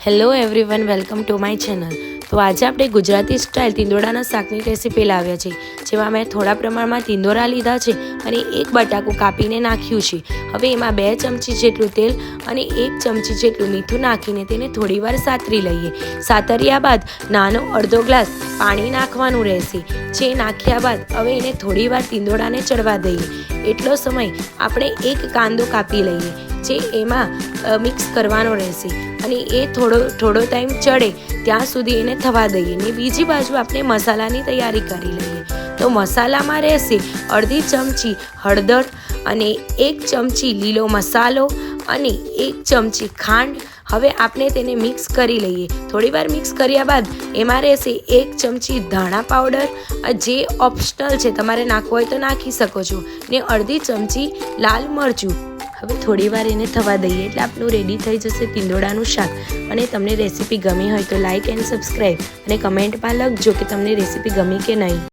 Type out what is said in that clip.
Hello everyone, welcome to my channel. તો આજે આપણે ગુજરાતી સ્ટાઇલ તીંદોડાના શાકની રેસીપી લાવ્યા છે, જેમાં મેં થોડા પ્રમાણમાં તીંદોડા લીધા છે અને એક બટાકું કાપીને નાખ્યું છે। હવે એમાં 2 ચમચી જેટલું તેલ અને 1 ચમચી જેટલું મીઠું નાખીને તેને થોડીવાર સાતરી લઈએ। સાતર્યા બાદ નાનો અડધો ગ્લાસ પાણી નાખવાનું રહેશે, જે નાખ્યા બાદ હવે એને થોડીવાર તીંદોડાને ચડવા દઈએ। એટલો સમય આપણે એક કાંદો કાપી લઈએ, જે એમાં મિક્સ કરવાનો રહેશે અને એ થોડો ટાઈમ ચડે ત્યાં સુધી એને થવા દઈએ ને બીજી બાજુ આપણે મસાલાની તૈયારી કરી લઈએ। તો મસાલામાં રહેશે અડધી ચમચી હળદર અને 1 ચમચી લીલો મસાલો અને 1 ચમચી ખાંડ। હવે આપણે તેને મિક્સ કરી લઈએ। થોડીવાર મિક્સ કર્યા બાદ એમાં રહેશે 1 ચમચી ધાણા પાવડર, જે ઓપ્શનલ છે, તમારે નાખવો હોય તો નાખી શકો છો, ને અડધી ચમચી લાલ મરચું। હવે થોડીવાર એને થવા દઈએ એટલે આપણું રેડી થઈ જશે તીંદોડાનું શાક। અને તમને રેસીપી ગમી હોય તો લાઇક એન્ડ સબસ્ક્રાઈબ અને કમેન્ટમાં લખજો કે તમને રેસીપી ગમી કે નહીં।